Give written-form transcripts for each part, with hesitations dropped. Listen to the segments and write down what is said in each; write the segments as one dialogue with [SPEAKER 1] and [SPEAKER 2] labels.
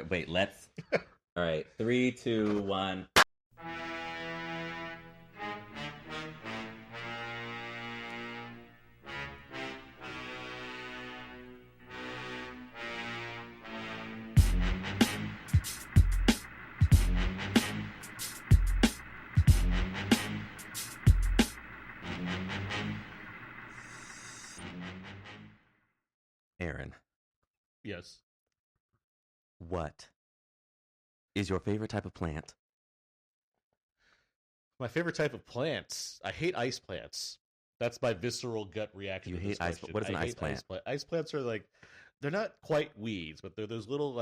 [SPEAKER 1] Wait, let's. All right, 3, 2, 1. Aaron,
[SPEAKER 2] Yes.
[SPEAKER 1] what is your favorite type of plant?
[SPEAKER 2] My favorite type of plants. I hate ice plants. That's my visceral gut reaction.
[SPEAKER 1] You
[SPEAKER 2] to
[SPEAKER 1] hate
[SPEAKER 2] this
[SPEAKER 1] ice.
[SPEAKER 2] question.
[SPEAKER 1] What is an
[SPEAKER 2] I
[SPEAKER 1] ice
[SPEAKER 2] hate
[SPEAKER 1] plant?
[SPEAKER 2] Ice plants are like, they're not quite weeds, but they're those little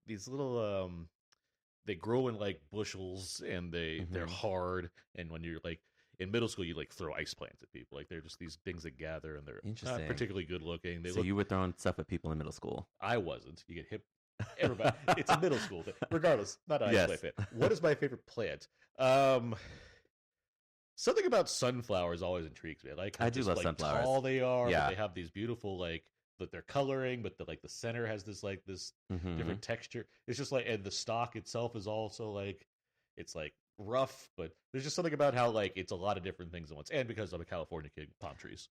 [SPEAKER 2] these little they grow in like bushels and they're hard. And when you're like in middle school, you like throw ice plants at people. Like they're just these things that gather and they're not particularly good looking.
[SPEAKER 1] So you were throwing stuff at people in middle school.
[SPEAKER 2] I wasn't. You get hip. Everybody. It's a middle school thing. Regardless, not an ice
[SPEAKER 1] Yes.
[SPEAKER 2] plant. What is my favorite plant? Something about sunflowers always intrigues me. I like how
[SPEAKER 1] I do love
[SPEAKER 2] like
[SPEAKER 1] sunflowers.
[SPEAKER 2] tall they are.
[SPEAKER 1] Yeah.
[SPEAKER 2] But they have these beautiful that they're coloring, but the center has this different texture. It's just like, and the stalk itself is also like, it's like rough, but there's just something about how like it's a lot of different things at once. And because I'm a California kid, palm trees.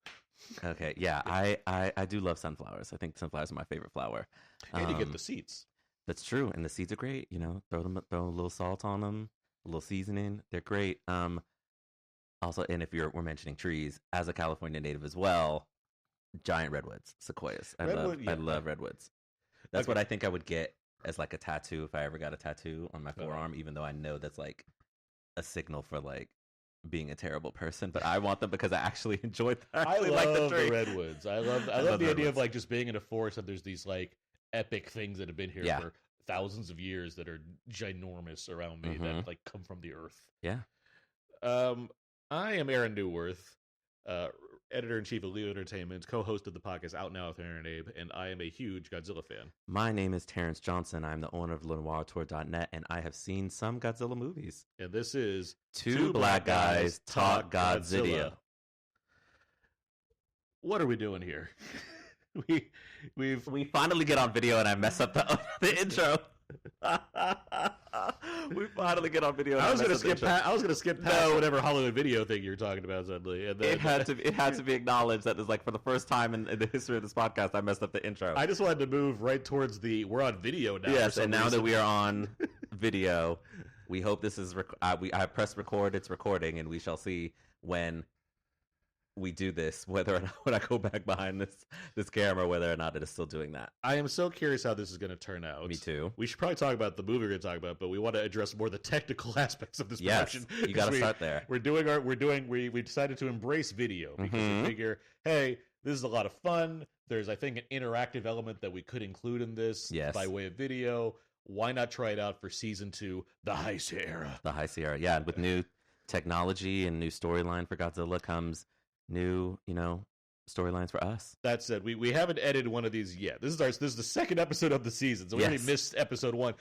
[SPEAKER 1] Okay, yeah, I do love sunflowers. I think sunflowers are my favorite flower.
[SPEAKER 2] And you get the seeds.
[SPEAKER 1] That's true, and the seeds are great. You know, throw a little salt on them, a little seasoning. They're great. Also, and if we're mentioning trees, as a California native as well, giant redwoods, sequoias. I love redwoods. That's what I think I would get as like a tattoo if I ever got a tattoo on my forearm. Even though I know that's like a signal for like being a terrible person, but I want them because I actually enjoyed that.
[SPEAKER 2] I love
[SPEAKER 1] like
[SPEAKER 2] the redwoods. I love the idea of like just being in a forest and there's these like epic things that have been here for thousands of years that are ginormous around me that like come from the earth.
[SPEAKER 1] Yeah.
[SPEAKER 2] I am Aaron Newworth, editor-in-chief of Leo Entertainment, co-host of the podcast Out Now with Aaron and Abe, and I am a huge Godzilla fan.
[SPEAKER 1] My name is Terrence Johnson. I'm the owner of LenoirTour.net, and I have seen some Godzilla movies.
[SPEAKER 2] And this is
[SPEAKER 1] Two Black Guys Talk Godzilla.
[SPEAKER 2] What are we doing here?
[SPEAKER 1] We finally get on video, and I mess up the intro. We finally get on video.
[SPEAKER 2] I was gonna skip past whatever Hollywood video thing you're talking about suddenly. And then,
[SPEAKER 1] it had to be acknowledged that it's like for the first time in the history of this podcast, I messed up the intro.
[SPEAKER 2] I just wanted to move right towards we're on video now.
[SPEAKER 1] Yes, and now that we are on video, we hope this is. I pressed record. It's recording, and we shall see when we do this, whether or not when I go back behind this camera, whether or not it is still doing that.
[SPEAKER 2] I am so curious how this is going to turn out.
[SPEAKER 1] Me too.
[SPEAKER 2] We should probably talk about the movie we're going to talk about, but we want to address more the technical aspects of this production.
[SPEAKER 1] Yes, you got to start there.
[SPEAKER 2] We decided to embrace video because we figure, hey, this is a lot of fun. There's, I think, an interactive element that we could include in this by way of video. Why not try it out for season 2, the Heisei Era?
[SPEAKER 1] The Heisei Era, yeah. With new technology and new storyline for Godzilla comes new, storylines for us.
[SPEAKER 2] That said, we haven't edited one of these yet. This is the second episode of the season, so we already missed episode 1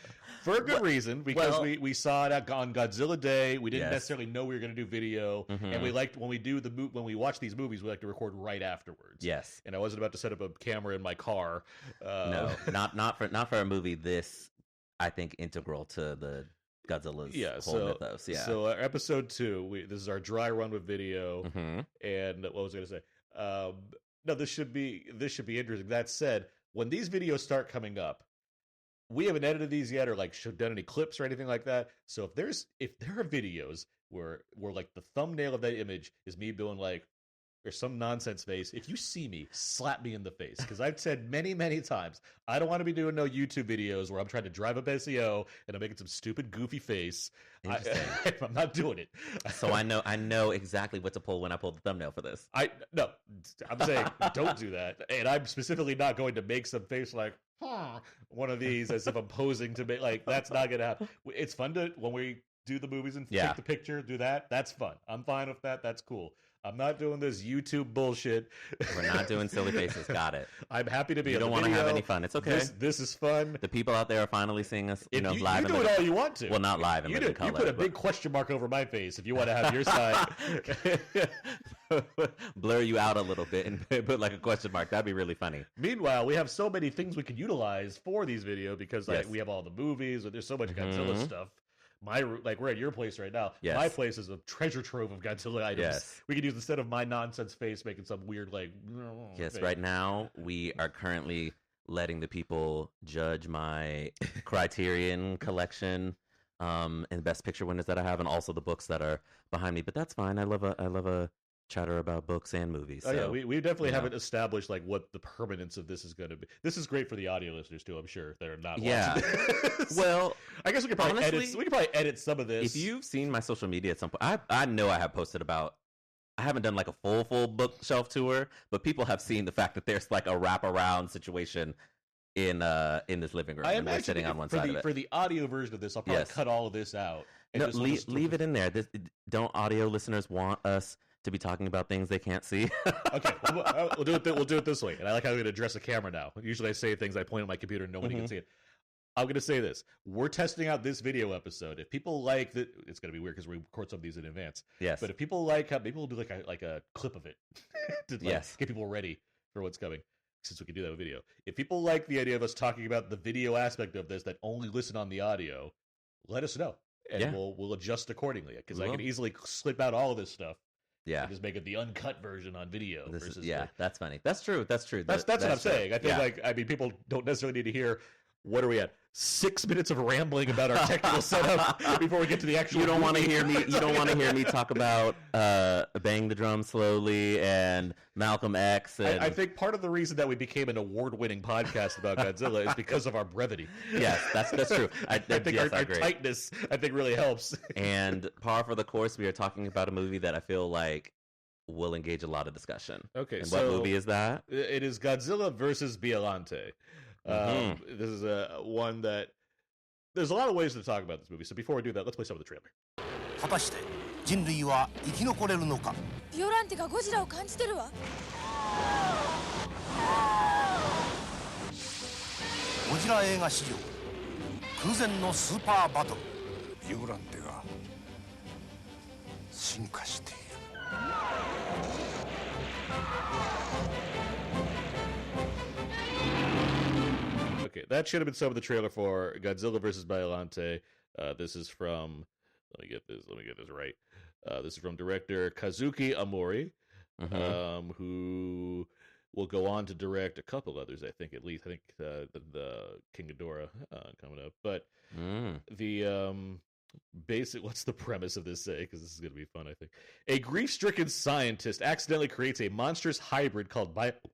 [SPEAKER 2] for a good reason, because we saw it on Godzilla Day. We didn't necessarily know we were going to do video, and we liked when we watch these movies, we like to record right afterwards.
[SPEAKER 1] Yes,
[SPEAKER 2] and I wasn't about to set up a camera in my car.
[SPEAKER 1] No, not for a movie this, I think, integral to the Godzilla's whole mythos. Yeah.
[SPEAKER 2] So episode 2, this is our dry run with video. And what was I going to say? No, this should be interesting. That said, when these videos start coming up, we haven't edited these yet or like done any clips or anything like that. So if there are videos where like the thumbnail of that image is me doing like, or some nonsense face, if you see me, slap me in the face. Because I've said many, many times, I don't want to be doing no YouTube videos where I'm trying to drive up SEO and I'm making some stupid, goofy face. I'm not doing it.
[SPEAKER 1] So I know exactly what to pull when I pull the thumbnail for this.
[SPEAKER 2] I'm saying don't do that. And I'm specifically not going to make some face like, one of these as if I'm posing to make, like, that's not going to happen. It's fun when we do the movies and take the picture, do that. That's fun. I'm fine with that. That's cool. I'm not doing this YouTube bullshit.
[SPEAKER 1] We're not doing silly faces. Got it.
[SPEAKER 2] I'm happy to be.
[SPEAKER 1] You don't want to have any fun. It's okay.
[SPEAKER 2] This is fun.
[SPEAKER 1] The people out there are finally seeing us. You
[SPEAKER 2] You
[SPEAKER 1] live.
[SPEAKER 2] do it all you want to.
[SPEAKER 1] Well, not live and living color.
[SPEAKER 2] You put a big question mark over my face if you want to have your side.
[SPEAKER 1] Blur you out a little bit and put like a question mark. That'd be really funny.
[SPEAKER 2] Meanwhile, we have so many things we could utilize for these videos because we have all the movies and there's so much Godzilla stuff. We're at your place right now.
[SPEAKER 1] Yes.
[SPEAKER 2] My place is a treasure trove of Godzilla items.
[SPEAKER 1] Yes.
[SPEAKER 2] We could use instead of my nonsense face making some weird
[SPEAKER 1] Yes,
[SPEAKER 2] face.
[SPEAKER 1] right now we are currently letting the people judge my Criterion collection and Best Picture winners that I have, and also the books that are behind me. But that's fine. I love a chatter about books and movies.
[SPEAKER 2] Oh, yeah, we definitely haven't established what the permanence of this is going to be. This is great for the audio listeners too. I'm sure they're not. watching this.
[SPEAKER 1] Well,
[SPEAKER 2] I guess we could probably edit some of this.
[SPEAKER 1] If you've seen my social media at some point, I know I have posted about. I haven't done like a full bookshelf tour, but people have seen the fact that there's like a wraparound situation in this living room.
[SPEAKER 2] I
[SPEAKER 1] and we're sitting on one side of it.
[SPEAKER 2] For the audio version of this, I'll probably cut all of this out.
[SPEAKER 1] No, leave it in there. Don't audio listeners want us to be talking about things they can't see?
[SPEAKER 2] Okay, we'll do it this way. And I like how I'm going to address the camera now. Usually I say things, I point at my computer and nobody can see it. I'm going to say this. We're testing out this video episode. If people like that, it's going to be weird because we record some of these in advance.
[SPEAKER 1] Yes.
[SPEAKER 2] But if people like how people will do like a clip of it to get people ready for what's coming, since we can do that with video. If people like the idea of us talking about the video aspect of this that only listen on the audio, let us know. And we'll adjust accordingly. Because I can easily slip out all of this stuff. Yeah, and just make it the uncut version on video.
[SPEAKER 1] That's funny. That's true. That's
[SPEAKER 2] what I'm saying. I feel people don't necessarily need to hear. What are we at? 6 minutes of rambling about our technical setup before we get to the actual.
[SPEAKER 1] You don't want to hear me. You don't want to hear me talk about Bang the Drum Slowly and Malcolm X. And
[SPEAKER 2] I think part of the reason that we became an award-winning podcast about Godzilla is because of our brevity.
[SPEAKER 1] Yes, that's true. I think
[SPEAKER 2] our tightness, really helps.
[SPEAKER 1] And par for the course, we are talking about a movie that I feel like will engage a lot of discussion.
[SPEAKER 2] Okay,
[SPEAKER 1] and what movie is that?
[SPEAKER 2] It is Godzilla versus Biollante. This is one that there's a lot of ways to talk about this movie. So before we do that, let's play some of the trailer.
[SPEAKER 3] 果たして人類は生き残れるのか。
[SPEAKER 4] ビオランテがゴジラを感じてるわ。
[SPEAKER 3] ゴジラ映画史上空前のスーパーバトル。ビオランテが進化している。
[SPEAKER 2] Okay, that should have been some of the trailer for Godzilla vs. Biollante. This is from. Let me get this right. This is from director Kazuki Ōmori, who will go on to direct a couple others. I think the King Ghidorah coming up. But the basic. What's the premise of this? Because this is going to be fun. I think a grief-stricken scientist accidentally creates a monstrous hybrid called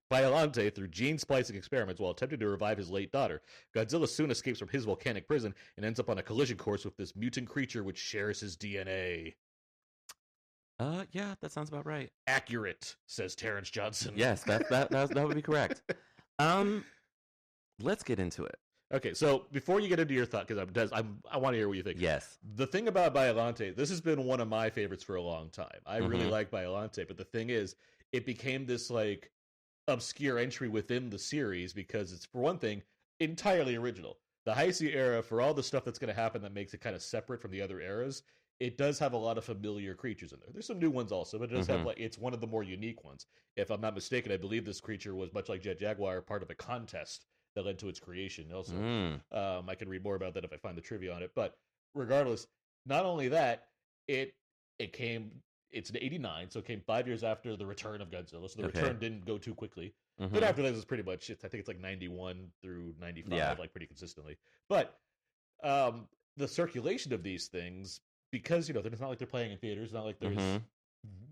[SPEAKER 2] Biollante through gene splicing experiments while attempting to revive his late daughter. Godzilla soon escapes from his volcanic prison and ends up on a collision course with this mutant creature which shares his DNA.
[SPEAKER 1] Yeah, that soundes about right.
[SPEAKER 2] Accurate, says Terrence Johnson.
[SPEAKER 1] Yes, that would be correct. Let's get into it.
[SPEAKER 2] Okay, so before you get into your thought, because I want to hear what you think.
[SPEAKER 1] Yes.
[SPEAKER 2] The thing about Biollante, this has been one of my favorites for a long time. I really like Biollante, but the thing is, it became this obscure entry within the series because it's, for one thing, entirely original. The Heisei Era, for all the stuff that's going to happen that makes it kind of separate from the other eras, it does have a lot of familiar creatures in there. There's some new ones also, but it does have it's one of the more unique ones. If I'm not mistaken, I believe this creature was, much like Jet Jaguar, part of a contest that led to its creation also. I can read more about that if I find the trivia on it. But regardless, not only that, it's in 89, so it came 5 years after the return of Godzilla. So the return didn't go too quickly. But after that, it's pretty much, I think it's 91 through 95, pretty consistently. But the circulation of these things, because, it's not like they're playing in theaters, not like there's,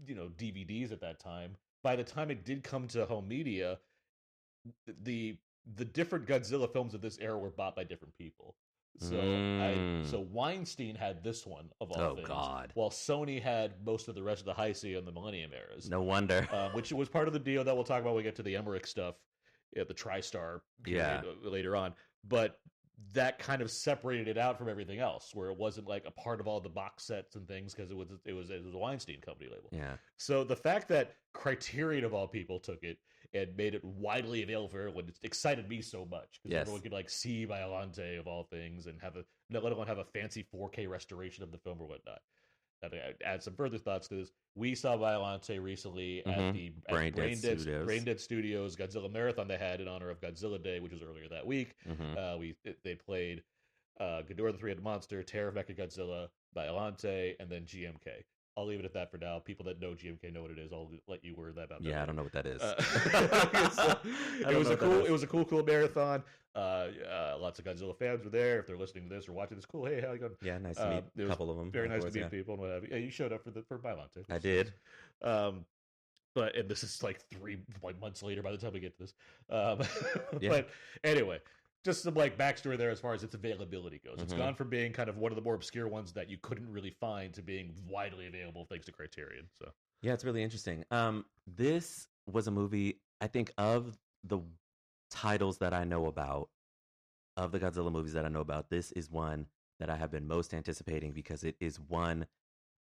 [SPEAKER 2] DVDs at that time. By the time it did come to home media, the different Godzilla films of this era were bought by different people. So Weinstein had this one of all things.
[SPEAKER 1] God.
[SPEAKER 2] While Sony had most of the rest of the Heisei and the Millennium eras.
[SPEAKER 1] No wonder.
[SPEAKER 2] Which was part of the deal that we'll talk about when we get to the Emmerich stuff, the TriStar period later on. But that kind of separated it out from everything else, where it wasn't like a part of all the box sets and things because it was a Weinstein Company label.
[SPEAKER 1] Yeah.
[SPEAKER 2] So the fact that Criterion of all people took it and made it widely available for everyone, it excited me so much because everyone could like see Biollante of all things and let alone have a fancy 4K restoration of the film or whatnot. Now, to add some further thoughts to this, we saw Biollante recently at the Braindead Studios Godzilla Marathon they had in honor of Godzilla Day, which was earlier that week. They played Ghidorah the Three-Headed Monster, Terror of Mechagodzilla, Biollante, and then GMK. I'll leave it at that for now. People that know GMK know what it is. I'll let you word that about.
[SPEAKER 1] Yeah, I don't know what that is.
[SPEAKER 2] It was a cool marathon. Lots of Godzilla fans were there. If they're listening to this or watching this, cool. Hey, how you going?
[SPEAKER 1] Yeah, nice to meet a couple of them.
[SPEAKER 2] Very nice to meet people and what have you. Yeah, you showed up for Biollante.
[SPEAKER 1] I did.
[SPEAKER 2] And this is like 3 months later by the time we get to this. But anyway, just some like backstory there as far as its availability goes. It's gone from being kind of one of the more obscure ones that you couldn't really find to being widely available thanks to Criterion. So
[SPEAKER 1] yeah, it's really interesting. This was a movie, I think, of the titles that I know about, of the Godzilla movies that I know about, this is one that I have been most anticipating because it is one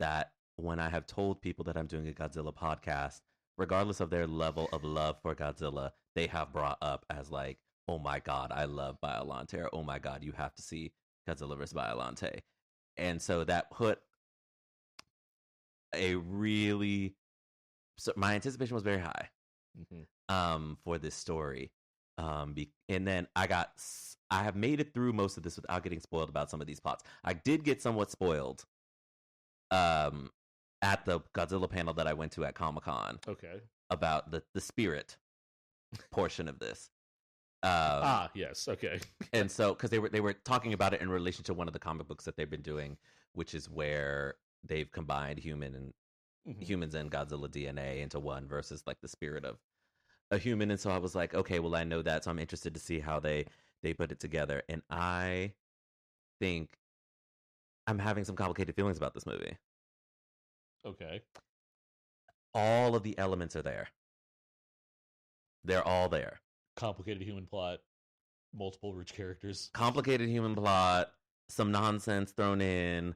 [SPEAKER 1] that when I have told people that I'm doing a Godzilla podcast, regardless of their level of love for Godzilla, they have brought up as like, oh my God, I love Biollante, or oh my God, you have to see Godzilla vs. Biollante. And so that put so my anticipation was very high for this story. And then I have made it through most of this without getting spoiled about some of these plots. I did get somewhat spoiled at the Godzilla panel that I went to at Comic-Con.
[SPEAKER 2] Okay.
[SPEAKER 1] About the spirit portion of this.
[SPEAKER 2] Yes, okay.
[SPEAKER 1] And so, because they were talking about it in relation to one of the comic books that they've been doing, which is where they've combined humans and Godzilla DNA into one versus like the spirit of a human. And so I was like, okay, well, I know that, so I'm interested to see how they put it together. And I think I'm having some complicated feelings about this movie.
[SPEAKER 2] Okay.
[SPEAKER 1] All of the elements are there. They're all there.
[SPEAKER 2] Complicated human plot, multiple rich characters.
[SPEAKER 1] Complicated human plot, some nonsense thrown in,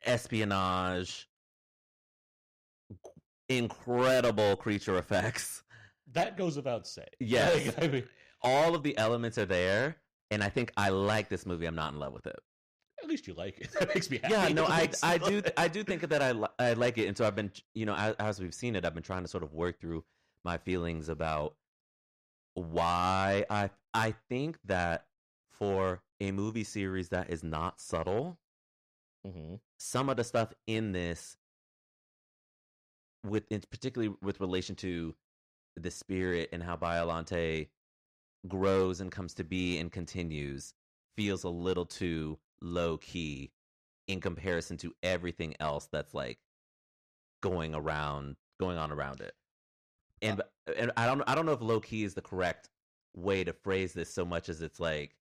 [SPEAKER 1] espionage, incredible creature effects.
[SPEAKER 2] That goes without saying.
[SPEAKER 1] Yes. I mean, all of the elements are there, and I think I like this movie. I'm not in love with it.
[SPEAKER 2] At least you like it. That makes me happy.
[SPEAKER 1] Yeah, no, I do think that I like it, and so I've been, as we've seen it, I've been trying to sort of work through my feelings about why I think that for a movie series that is not subtle, some of the stuff in this, particularly with relation to the spirit and how Biollante grows and comes to be and continues, feels a little too low key in comparison to everything else that's like going on around it. And I don't know if low key is the correct way to phrase this, so much as it's like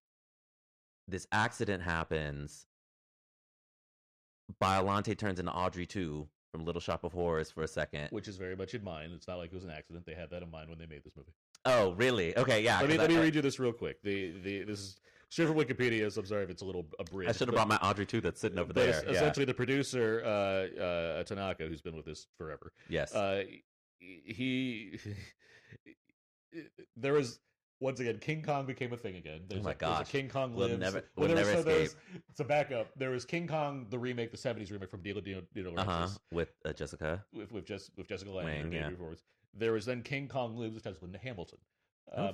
[SPEAKER 1] this accident happens, Biollante turns into Audrey 2 from Little Shop of Horrors for a second,
[SPEAKER 2] which is very much in mind. It's not like it was an accident. They had that in mind when they made this movie.
[SPEAKER 1] Oh, really? Okay, yeah.
[SPEAKER 2] Let me read you this real quick. This is straight from Wikipedia, so I'm sorry if it's a little abridged.
[SPEAKER 1] I should have brought my Audrey 2 that's sitting over there.
[SPEAKER 2] Essentially, the producer, Tanaka, who's been with this forever.
[SPEAKER 1] Yes.
[SPEAKER 2] There was, once again, King Kong became a thing again.
[SPEAKER 1] Oh my gosh.
[SPEAKER 2] There's a King Kong
[SPEAKER 1] We'll
[SPEAKER 2] Lives.
[SPEAKER 1] never escape.
[SPEAKER 2] To back up, there was King Kong, the remake, the 70s remake from Dino
[SPEAKER 1] with Jessica.
[SPEAKER 2] With Jessica Lange.
[SPEAKER 1] Yeah.
[SPEAKER 2] There was then King Kong Lives, which has Linda Hamilton.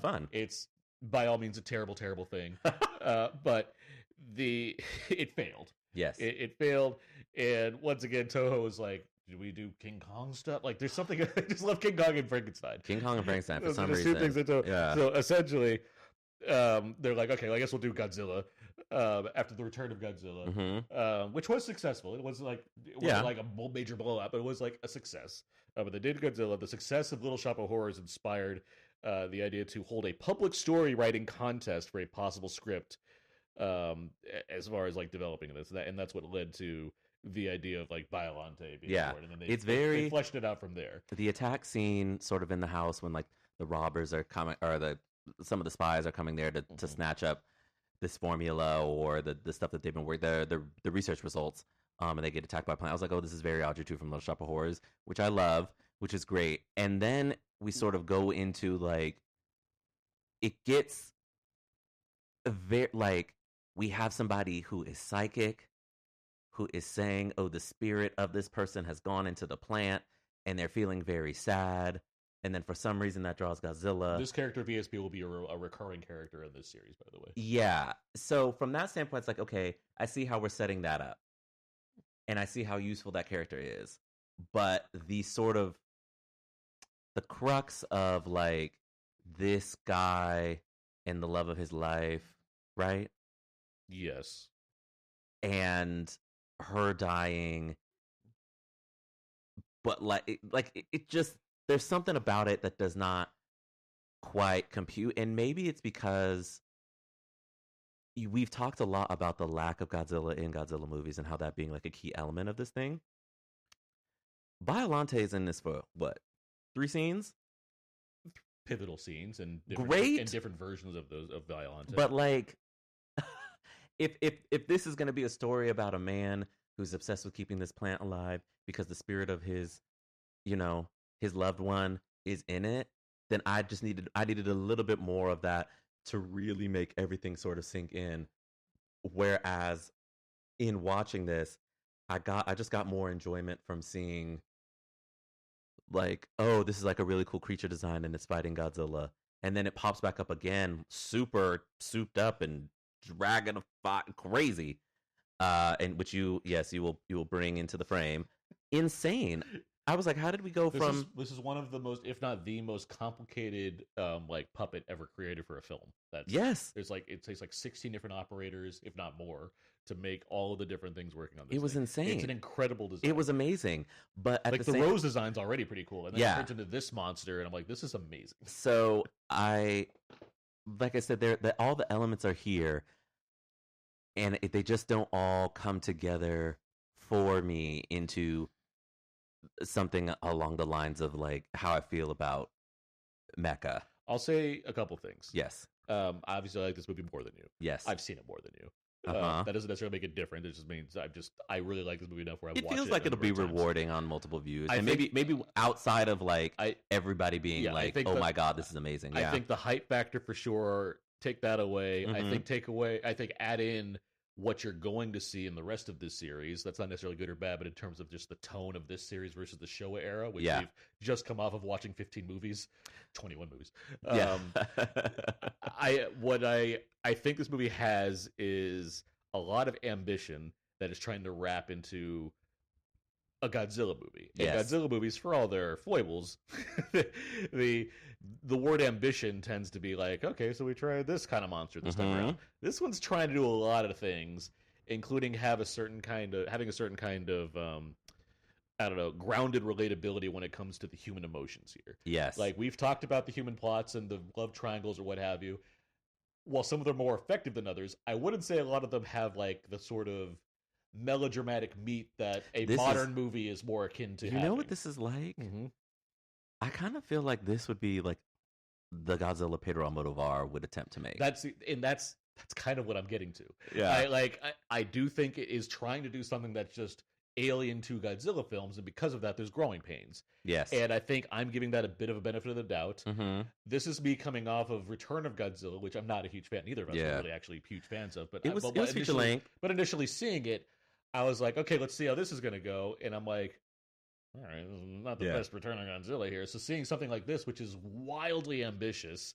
[SPEAKER 1] Fun.
[SPEAKER 2] It's by all means a terrible, terrible thing. But it failed.
[SPEAKER 1] Yes.
[SPEAKER 2] It failed. And once again, Toho was like, do we do King Kong stuff? Like, there's something. I just love King Kong and Frankenstein.
[SPEAKER 1] King Kong and Frankenstein for some
[SPEAKER 2] reason.
[SPEAKER 1] reason.
[SPEAKER 2] Yeah. So essentially, they're like, okay, well, I guess we'll do Godzilla after the return of Godzilla, which was successful. It wasn't like a major blowout, but it was like a success. But they did Godzilla. The success of Little Shop of Horrors inspired the idea to hold a public story writing contest for a possible script, as far as like developing this, and that's what led to the idea of like Biollante being born. And then they fleshed it out from there.
[SPEAKER 1] The attack scene sort of in the house when like the robbers are coming, or some of the spies are coming there to snatch up this formula or the stuff that they've been working, the research results, and they get attacked by a plant. I was like, oh, this is very Audrey 2 from Little Shop of Horrors, which I love, which is great. And then we sort of go into like, it gets very like, we have somebody who is psychic, who is saying, oh, the spirit of this person has gone into the plant, and they're feeling very sad. And then for some reason that draws Godzilla.
[SPEAKER 2] This character VSP will be a recurring character in this series, by the way.
[SPEAKER 1] Yeah. So from that standpoint, it's like, okay, I see how we're setting that up. And I see how useful that character is. But the sort of, the crux of like this guy and the love of his life, right?
[SPEAKER 2] Yes.
[SPEAKER 1] And her dying. But it just, there's something about it that does not quite compute. And maybe it's because we've talked a lot about the lack of Godzilla in Godzilla movies and how that being like a key element of this thing. Biollante is in this for what? 3 scenes?
[SPEAKER 2] Pivotal scenes and different versions of those of Biollante.
[SPEAKER 1] But like, if this is going to be a story about a man who's obsessed with keeping this plant alive because the spirit of his, his loved one is in it, then I needed a little bit more of that to really make everything sort of sink in. Whereas in watching this, I just got more enjoyment from seeing like, oh, this is like a really cool creature design and it's fighting Godzilla. And then it pops back up again, super souped up and dragging a fight crazy. And which you will bring into the frame. Insane. I was like, how did we go from...
[SPEAKER 2] This is one of the most, if not the most complicated, puppet ever created for a film.
[SPEAKER 1] Yes.
[SPEAKER 2] It takes 16 different operators, if not more, to make all of the different things working on this.
[SPEAKER 1] It was insane.
[SPEAKER 2] It's an incredible design.
[SPEAKER 1] It was amazing. But at
[SPEAKER 2] the Rose design's already pretty cool. And then it turns into this monster, and I'm like, this is amazing.
[SPEAKER 1] So like I said, all the elements are here, and they just don't all come together for me into something along the lines of like how I feel about Mecha.
[SPEAKER 2] I'll say a couple things.
[SPEAKER 1] Yes.
[SPEAKER 2] Obviously, I like this movie more than you.
[SPEAKER 1] Yes.
[SPEAKER 2] I've seen it more than you.
[SPEAKER 1] Uh-huh.
[SPEAKER 2] That doesn't necessarily make it different. It just means I really like this movie enough where I've watched it.
[SPEAKER 1] It feels like it'll be rewarding on multiple views. And maybe outside of like everybody being oh my God, this is amazing.
[SPEAKER 2] I think the hype factor for sure, take that away.
[SPEAKER 1] Mm-hmm.
[SPEAKER 2] I think add in what you're going to see in the rest of this series. That's not necessarily good or bad, but in terms of just the tone of this series versus the Showa era, which we've just come off of watching 15 movies, 21 movies. I think this movie has is a lot of ambition that is trying to wrap into a Godzilla movie. And Godzilla movies, for all their foibles, the word ambition tends to be like, okay, so we tried this kind of monster this time around. This one's trying to do a lot of things, including having a certain kind of I don't know, grounded relatability when it comes to the human emotions here.
[SPEAKER 1] Yes.
[SPEAKER 2] Like, we've talked about the human plots and the love triangles or what have you. While some of them are more effective than others, I wouldn't say a lot of them have like the sort of melodramatic meat that a modern movie is more akin to.
[SPEAKER 1] You know what this is like?
[SPEAKER 2] Mm-hmm.
[SPEAKER 1] I kind of feel like this would be like the Godzilla Pedro Almodovar would attempt to make.
[SPEAKER 2] That's kind of what I'm getting to.
[SPEAKER 1] Yeah.
[SPEAKER 2] I do think it is trying to do something that's just alien to Godzilla films, and because of that, there's growing pains.
[SPEAKER 1] Yes.
[SPEAKER 2] And I think I'm giving that a bit of a benefit of the doubt.
[SPEAKER 1] Mm-hmm.
[SPEAKER 2] This is me coming off of Return of Godzilla, which I'm not a huge fan. Neither of us are really actually huge fans of. But
[SPEAKER 1] it was feature length.
[SPEAKER 2] But initially seeing it, I was like, okay, let's see how this is going to go. And I'm like, all right, this is not the best Return of Godzilla here. So seeing something like this, which is wildly ambitious,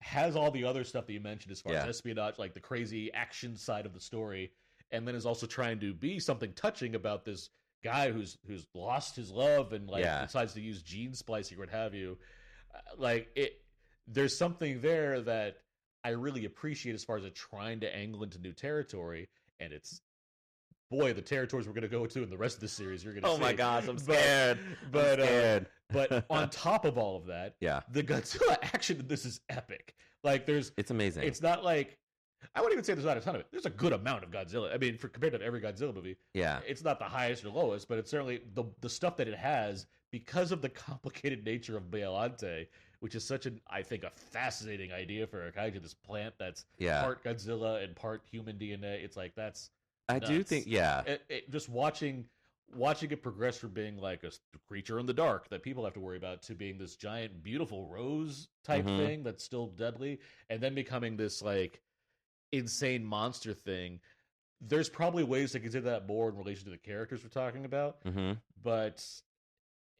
[SPEAKER 2] has all the other stuff that you mentioned as far as espionage, like the crazy action side of the story, and then is also trying to be something touching about this guy who's lost his love and decides to use gene splicing or what have you. There's something there that I really appreciate as far as it trying to angle into new territory, and it's the territories we're going to go to in the rest of the series. You're going to see.
[SPEAKER 1] Oh my gosh, I'm scared.
[SPEAKER 2] But on top of all of that, the Godzilla action in this is epic. It's
[SPEAKER 1] amazing.
[SPEAKER 2] It's not like, I wouldn't even say there's not a ton of it. There's a good amount of Godzilla. I mean, compared to every Godzilla movie, it's not the highest or lowest, but it's certainly the stuff that it has, because of the complicated nature of Biollante, which is such I think, a fascinating idea for a kaiju. This plant that's
[SPEAKER 1] Yeah.
[SPEAKER 2] part Godzilla and part human DNA. It's like that's.
[SPEAKER 1] I do
[SPEAKER 2] nuts.
[SPEAKER 1] think, yeah.
[SPEAKER 2] Just watching it progress from being like a creature in the dark that people have to worry about to being this giant, beautiful rose type thing that's still deadly, and then becoming this like insane monster thing. There's probably ways to consider that more in relation to the characters we're talking about, but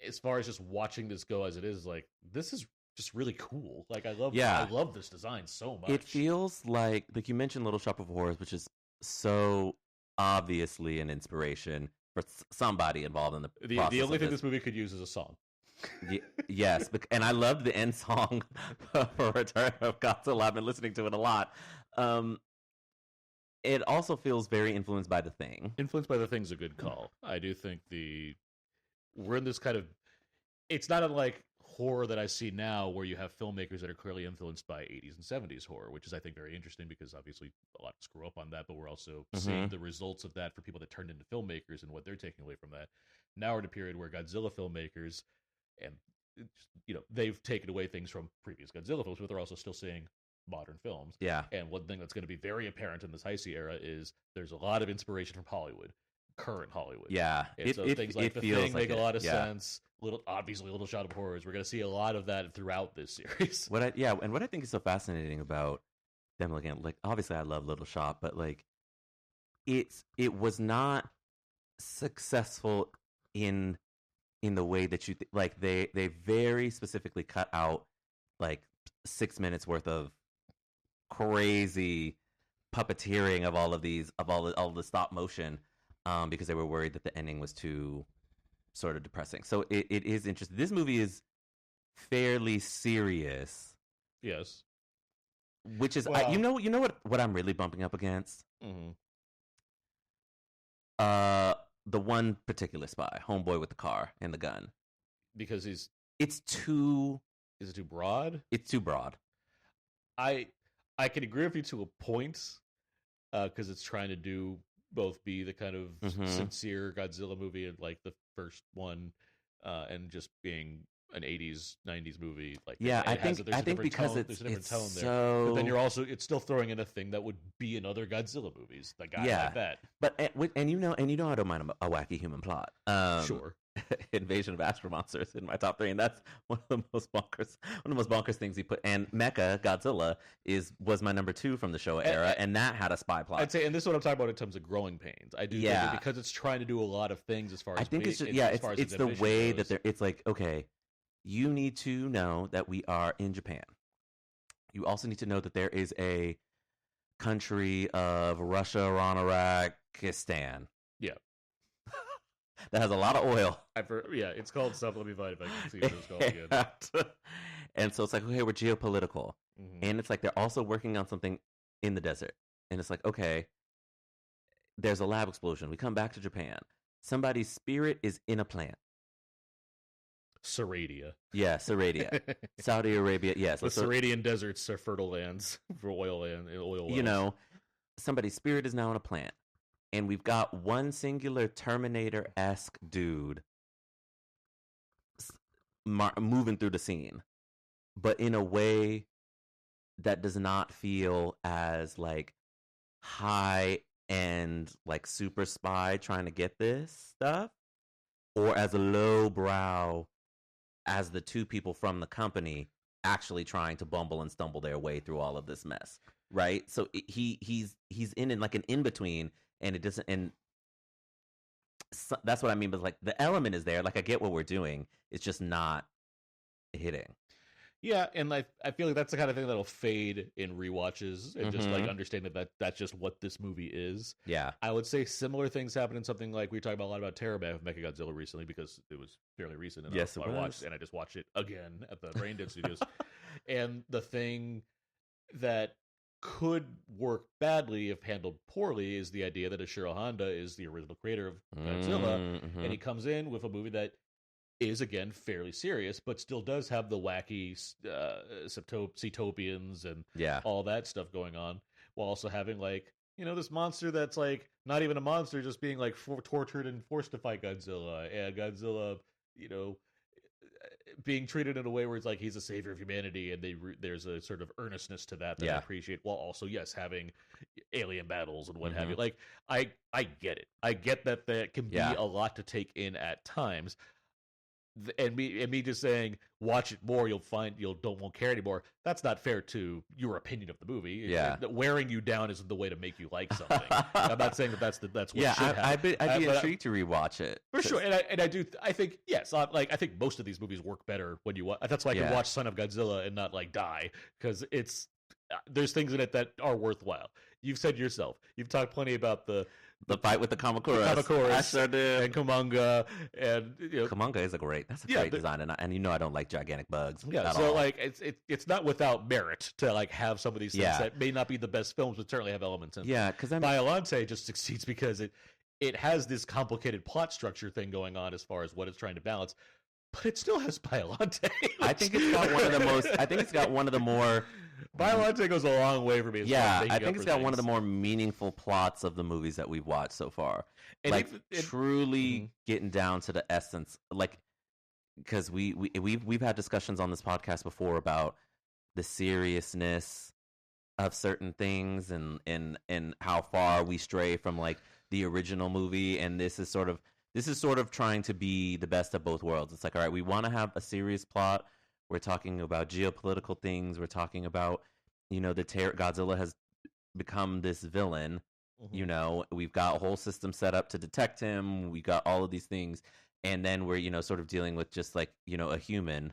[SPEAKER 2] as far as just watching this go as it is, like this is just really cool. Like I love this design so much.
[SPEAKER 1] It feels like you mentioned Little Shop of Horrors, which is so obviously an inspiration for somebody involved in the process.
[SPEAKER 2] The only thing this movie could use is a song.
[SPEAKER 1] Yes, and I loved the end song for Return of Godzilla. I've been listening to it a lot. It also feels very influenced by The Thing.
[SPEAKER 2] Influenced by The Thing's a good call. I do think we're in this kind of, it's not unlike horror that I see now where you have filmmakers that are clearly influenced by 80s and 70s horror, which is, I think, very interesting because obviously a lot of us grew up on that, but we're also seeing the results of that for people that turned into filmmakers and what they're taking away from that. Now we're in a period where Godzilla filmmakers, and they've taken away things from previous Godzilla films, but they're also still seeing modern films.
[SPEAKER 1] Yeah.
[SPEAKER 2] And one thing that's going to be very apparent in this Heisei era is there's a lot of inspiration from Hollywood. Current Hollywood.
[SPEAKER 1] Yeah.
[SPEAKER 2] And so things like The Thing make a lot of sense. Obviously, Little Shop of Horrors. We're going to see a lot of that throughout this series.
[SPEAKER 1] And what I think is so fascinating about them looking at, like, obviously I love Little Shop, but like it was not successful in the way that you like they very specifically cut out like 6 minutes worth of crazy puppeteering of all of these all the stop motion. Because they were worried that the ending was too sort of depressing. So it is interesting. This movie is fairly serious.
[SPEAKER 2] Yes.
[SPEAKER 1] Which is, you know what I'm really bumping up against?
[SPEAKER 2] Mm-hmm.
[SPEAKER 1] The one particular spy, homeboy with the car and the gun.
[SPEAKER 2] Because
[SPEAKER 1] it's too...
[SPEAKER 2] Is it too broad?
[SPEAKER 1] It's too broad.
[SPEAKER 2] I can agree with you to a point, because it's trying to do... both be the kind of sincere Godzilla movie and like the first one, and just being an 80s 90s movie. Like
[SPEAKER 1] I think because
[SPEAKER 2] there's a different tone
[SPEAKER 1] so...
[SPEAKER 2] there. But then it's still throwing in a thing that would be in other Godzilla movies. The guy like that.
[SPEAKER 1] But and you know I don't mind a wacky human plot.
[SPEAKER 2] Sure.
[SPEAKER 1] Invasion of Astro Monsters in my top 3, and that's one of the most bonkers things he put. And Mecha Godzilla was my number 2 from the Showa era, and that had a spy plot.
[SPEAKER 2] I'd say, and this is what I'm talking about in terms of growing pains. I do think because it's trying to do a lot of things as far as
[SPEAKER 1] I think it's the way that it's like, okay, you need to know that we are in Japan. You also need to know that there is a country of Russia, Iran-Iraqistan.
[SPEAKER 2] Yeah.
[SPEAKER 1] That has a lot of oil.
[SPEAKER 2] It's called something. Let me find if I can see what it's called again.
[SPEAKER 1] And so it's like, okay, we're geopolitical. And it's like they're also working on something in the desert. And it's like, okay, there's a lab explosion. We come back to Japan. Somebody's spirit is in a plant.
[SPEAKER 2] Saradia.
[SPEAKER 1] Yeah, Saradia. Saudi Arabia, yes.
[SPEAKER 2] The Saradian deserts are fertile lands for oil wells.
[SPEAKER 1] Somebody's spirit is now in a plant. And we've got one singular Terminator-esque dude moving through the scene, but in a way that does not feel as like high-end, like super spy trying to get this stuff, or as a lowbrow as the two people from the company actually trying to bumble and stumble their way through all of this mess, right? So he's in like an in-between. And it doesn't, and so, that's what I mean. But like the element is there. Like I get what we're doing. It's just not hitting.
[SPEAKER 2] Yeah, and I feel like that's the kind of thing that'll fade in rewatches and just like understanding that that's just what this movie is.
[SPEAKER 1] Yeah,
[SPEAKER 2] I would say similar things happen in something like we were talking about a lot about Terrorman of Mechagodzilla recently because it was fairly recent. And
[SPEAKER 1] yes,
[SPEAKER 2] I watched, and I just watched it again at the Braindead Studios. And the thing that could work badly if handled poorly is the idea that Ishiro Honda is the original creator of Godzilla, and he comes in with a movie that is, again, fairly serious, but still does have the wacky Cetopians and all that stuff going on, while also having, like, this monster that's, like, not even a monster, just being, like, tortured and forced to fight Godzilla, and Godzilla, being treated in a way where it's like he's a savior of humanity, and there's a sort of earnestness to that I appreciate. While also, yes, having alien battles and what have you. Like, I get it. I get that can be a lot to take in at times. And me just saying watch it more, won't care anymore. That's not fair to your opinion of the movie.
[SPEAKER 1] Yeah,
[SPEAKER 2] wearing you down isn't the way to make you like something. I'm not saying that's what should happen.
[SPEAKER 1] I'd be intrigued to rewatch it
[SPEAKER 2] for sure. And I think yes, I think most of these movies work better when you watch. That's why I can watch Son of Godzilla and not like die, because there's things in it that are worthwhile. You've said yourself. You've talked plenty about the
[SPEAKER 1] fight with the Kamakuras. I sure did.
[SPEAKER 2] And Kumonga, and
[SPEAKER 1] Kumonga is great design, and I don't like gigantic bugs.
[SPEAKER 2] Yeah, so all. Like it's not without merit to like have some of these things that may not be the best films, but certainly have elements in.
[SPEAKER 1] Yeah, because
[SPEAKER 2] Biollante just succeeds because it has this complicated plot structure thing going on as far as what it's trying to balance, but it still has Biollante.
[SPEAKER 1] I think it's got one of the most. I think it's got one of the more.
[SPEAKER 2] Biollante goes a long way for me.
[SPEAKER 1] I think it's got one of the more meaningful plots of the movies that we've watched so far. And truly getting down to the essence, like, because we've had discussions on this podcast before about the seriousness of certain things and how far we stray from like the original movie, and this is sort of trying to be the best of both worlds. It's like, all right, we want to have a serious plot. We're talking about geopolitical things. We're talking about, Godzilla has become this villain. We've got a whole system set up to detect him. We got all of these things. And then we're, sort of dealing with just like, a human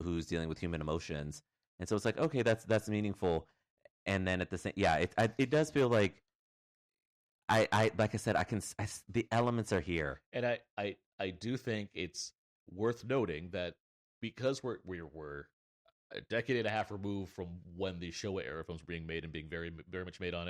[SPEAKER 1] who's dealing with human emotions. And so it's like, okay, that's meaningful. And then at the same, it does feel like, I like I said, the elements are here.
[SPEAKER 2] And I do think it's worth noting that because we're a decade and a half removed from when the Showa era films were being made and being very, very much made on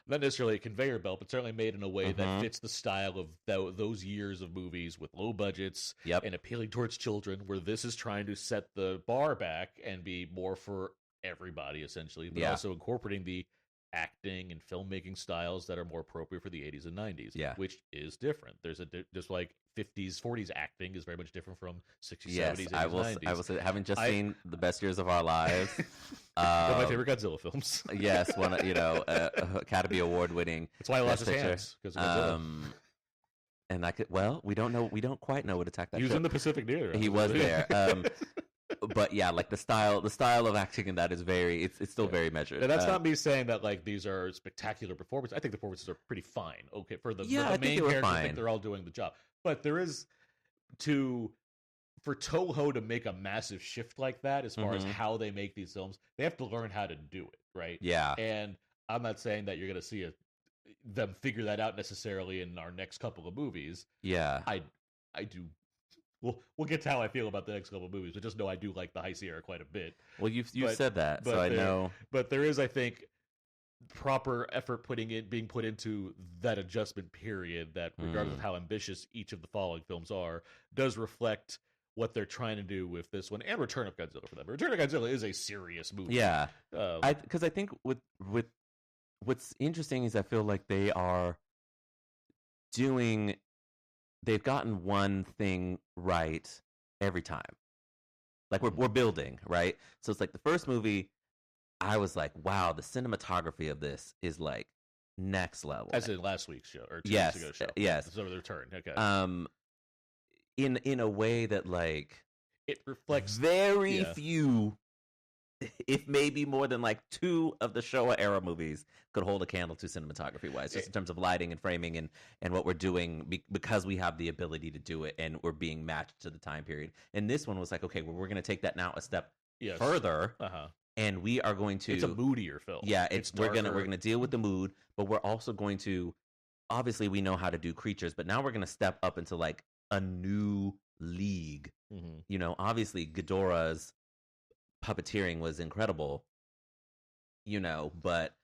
[SPEAKER 2] not necessarily a conveyor belt, but certainly made in a way that fits the style of those years of movies with low budgets and appealing towards children, where this is trying to set the bar back and be more for everybody, essentially, but also incorporating the acting and filmmaking styles that are more appropriate for the 80s and 90s, which is different. There's just like 50s, 40s acting is very much different from 60s, 70s, 80s, 90s.
[SPEAKER 1] I will say, having just seen The Best Years of Our Lives.
[SPEAKER 2] One of my favorite Godzilla films.
[SPEAKER 1] Yes, one Academy Award winning.
[SPEAKER 2] That's why I lost his hands, because of Godzilla.
[SPEAKER 1] And we don't quite know what Attack That
[SPEAKER 2] He was in the Pacific Theater.
[SPEAKER 1] He was there. But yeah, like the style of acting in that is it's still very measured.
[SPEAKER 2] And that's not me saying that like these are spectacular performances. I think the performances are pretty fine. Okay, for the main characters, I think they're all doing the job. But there is for Toho to make a massive shift like that as far as how they make these films, they have to learn how to do it, right?
[SPEAKER 1] Yeah.
[SPEAKER 2] And I'm not saying that you're going to see them figure that out necessarily in our next couple of movies.
[SPEAKER 1] Yeah.
[SPEAKER 2] I do. We'll get to how I feel about the next couple of movies, but just know I do like the Heisei Era quite a bit.
[SPEAKER 1] Well, you've said that, so I know.
[SPEAKER 2] But there is, I think, proper effort being put into that adjustment period that, regardless of how ambitious each of the following films are, does reflect what they're trying to do with this one and Return of Godzilla for them. Return of Godzilla is a serious movie.
[SPEAKER 1] Yeah, because I think with what's interesting is I feel like they are doing. They've gotten one thing right every time. Like we're building, right? So it's like the first movie, I was like, wow, the cinematography of this is like next level.
[SPEAKER 2] As in last week's show or 2 weeks ago show.
[SPEAKER 1] Yes.
[SPEAKER 2] So the Return. Okay.
[SPEAKER 1] In a way that like
[SPEAKER 2] it reflects
[SPEAKER 1] very few, if maybe more than like 2 of the Showa era movies could hold a candle to cinematography wise, just in terms of lighting and framing and what we're doing because we have the ability to do it and we're being matched to the time period. And this one was like, okay, well, we're going to take that now a step further, and we are going to.
[SPEAKER 2] It's a moodier film.
[SPEAKER 1] Yeah, we're gonna deal with the mood, but we're also going to. Obviously, we know how to do creatures, but now we're going to step up into like a new league. Obviously, Ghidorah's puppeteering was incredible, but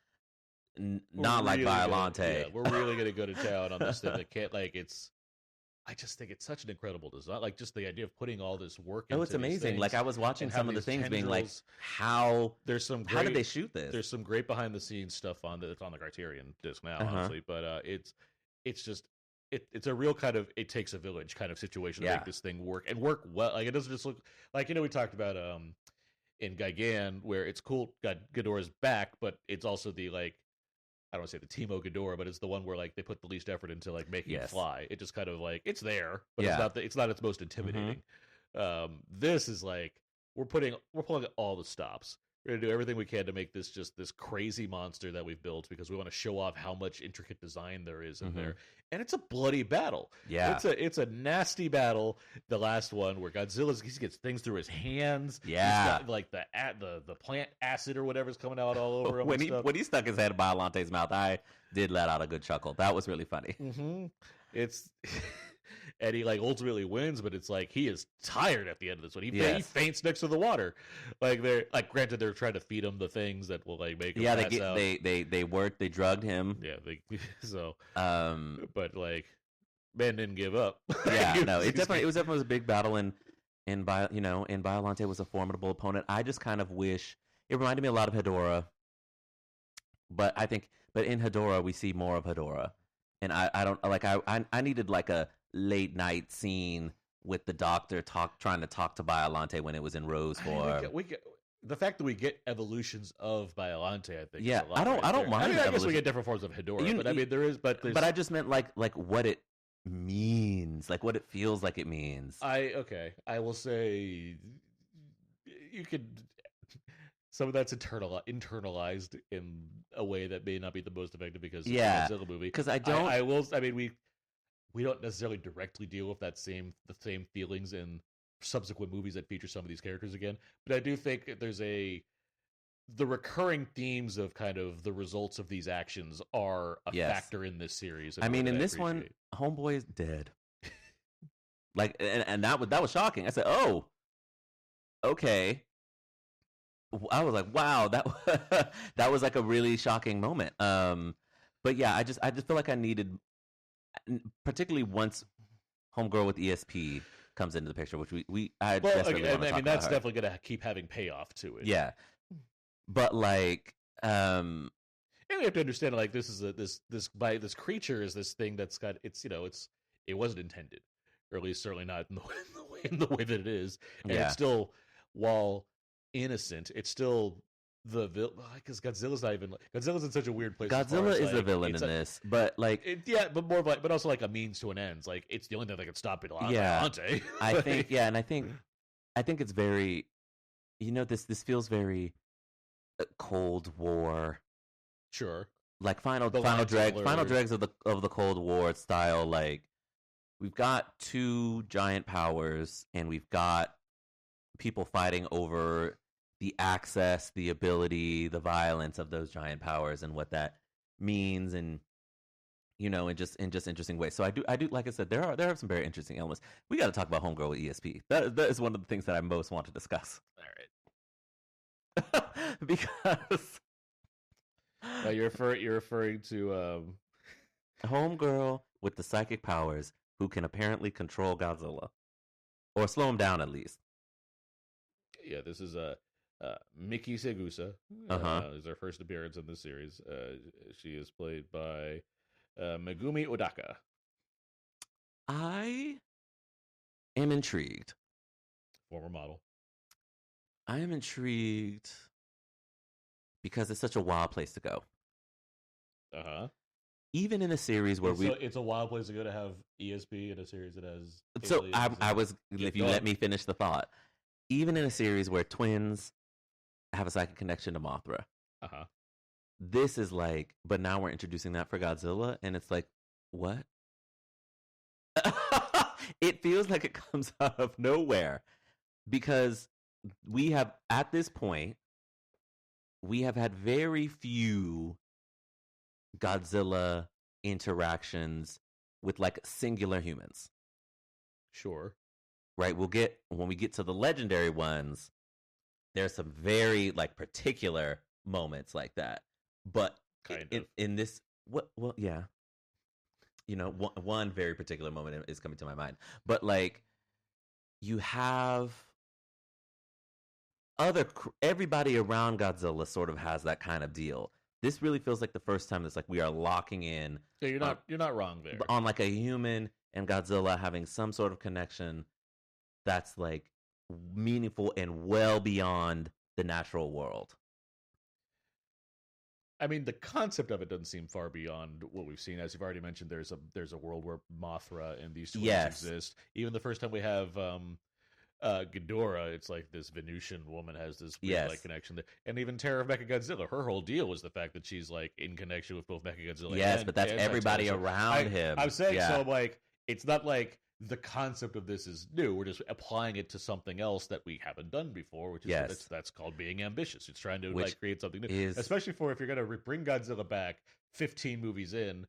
[SPEAKER 1] not like Biollante.
[SPEAKER 2] We're really gonna go to town on this thing. That can't I just think it's such an incredible design. Like just the idea of putting all this work.
[SPEAKER 1] Oh, it's amazing. Like I was watching some of the things, being like, how did they shoot this?
[SPEAKER 2] There's some great behind the scenes stuff it's on the Criterion disc now, honestly. But it's it's a real kind of it takes a village kind of situation to make this thing work and work well. Like it doesn't just look like we talked about in Gigan where it's cool. Ghidorah's back, but it's also the like. I don't want to say the Timo Ghidorah, but it's the one where like they put the least effort into like making it fly. It just kind of like it's there, but it's not its most intimidating. This is like we're pulling all the stops. We're gonna do everything we can to make this just this crazy monster that we've built because we want to show off how much intricate design there is in there. And it's a bloody battle.
[SPEAKER 1] Yeah,
[SPEAKER 2] it's a nasty battle. The last one where Godzilla he gets things through his hands.
[SPEAKER 1] Yeah,
[SPEAKER 2] he's got, like the plant acid or whatever's coming out all over him.
[SPEAKER 1] when he stuck his head in Biollante's mouth, I did let out a good chuckle. That was really funny.
[SPEAKER 2] It's. And he like ultimately wins, but it's like he is tired at the end of this one. He faints next to the water. Like they're like, granted, they're trying to feed him the things that will like make him pass out.
[SPEAKER 1] They drugged him.
[SPEAKER 2] Yeah, but like, man didn't give up.
[SPEAKER 1] Yeah, no, it was definitely a big battle, and Biollante was a formidable opponent. I just kind of wish it reminded me a lot of Hedorah, but in Hedorah we see more of Hedorah, and I don't like I needed like a late night scene with the doctor trying to talk to Biollante when it was in rose form.
[SPEAKER 2] The fact that we get evolutions of Biollante, I think.
[SPEAKER 1] Yeah,
[SPEAKER 2] I
[SPEAKER 1] don't mind.
[SPEAKER 2] I guess we get different forms of Hedorah, but I mean there is. But
[SPEAKER 1] I just meant like what it means, like what it feels like it means.
[SPEAKER 2] I will say you could. Some of that's internalized in a way that may not be the most effective because it's a Godzilla movie.
[SPEAKER 1] Because I
[SPEAKER 2] mean, we don't necessarily directly deal with the same feelings in subsequent movies that feature some of these characters again. But I do think there's the recurring themes of kind of the results of these actions are a factor in this series.
[SPEAKER 1] I mean, in this one, Homeboy is dead. Like, and that was shocking. I said, "Oh, okay." I was like, "Wow, that was like a really shocking moment." But yeah, I just feel like I needed. Particularly once Homegirl with ESP comes into the picture, which I mean
[SPEAKER 2] that's definitely going to keep having payoff to it.
[SPEAKER 1] Yeah, but like,
[SPEAKER 2] and we have to understand like this is this creature is this thing that's got it wasn't intended, or at least certainly not in the way that it is, and it's still while innocent, it's still. Because Godzilla's in such a weird place.
[SPEAKER 1] Godzilla is the villain in this, but like,
[SPEAKER 2] but more like, but also like a means to an end. Like it's the only thing that can stop it.
[SPEAKER 1] Biollante. I think it's very, this feels very Cold War.
[SPEAKER 2] Sure.
[SPEAKER 1] Like final dregs of the Cold War style. Like we've got two giant powers, and we've got people fighting over the access, the ability, the violence of those giant powers, and what that means, and in just interesting ways. So I do, like I said, there are some very interesting elements. We got to talk about Homegirl with ESP. That is one of the things that I most want to discuss.
[SPEAKER 2] All right,
[SPEAKER 1] because
[SPEAKER 2] you're referring to
[SPEAKER 1] Homegirl with the psychic powers who can apparently control Godzilla or slow him down at least.
[SPEAKER 2] Yeah, this is Miki Segusa is her first appearance in this series. She is played by Megumi Odaka.
[SPEAKER 1] I am intrigued.
[SPEAKER 2] Former model.
[SPEAKER 1] I am intrigued because it's such a wild place to go. Even in a series where
[SPEAKER 2] it's a wild place to go to have ESP in a series that has.
[SPEAKER 1] So if you let me finish the thought, even in a series where twins have a psychic connection to Mothra. This is like, but now we're introducing that for Godzilla, and it's like, what? It feels like it comes out of nowhere because we have, at this point, we have had very few Godzilla interactions with like singular humans.
[SPEAKER 2] Sure.
[SPEAKER 1] Right? When we get to the legendary ones, there's some very like particular moments like that, but in this, yeah, one very particular moment is coming to my mind. But like, you have everybody around Godzilla sort of has that kind of deal. this really feels like the first time that's like we are locking in.
[SPEAKER 2] Yeah, you're not wrong there.
[SPEAKER 1] On like a human and Godzilla having some sort of connection that's like meaningful and well beyond the natural world.
[SPEAKER 2] I mean, the concept of it doesn't seem far beyond what we've seen. As you've already mentioned, there's a world where Mothra and these twins exist. Even the first time we have Ghidorah, it's like this Venusian woman has this weird, like connection there. And even Terror of Mechagodzilla, her whole deal was the fact that she's like in connection with both Mechagodzilla
[SPEAKER 1] but that's everybody around him.
[SPEAKER 2] I'm saying so like it's not like the concept of this is new. We're just applying it to something else that we haven't done before, which is that's called being ambitious. It's trying to like create something new, especially for if you're going to bring Godzilla back 15 movies in.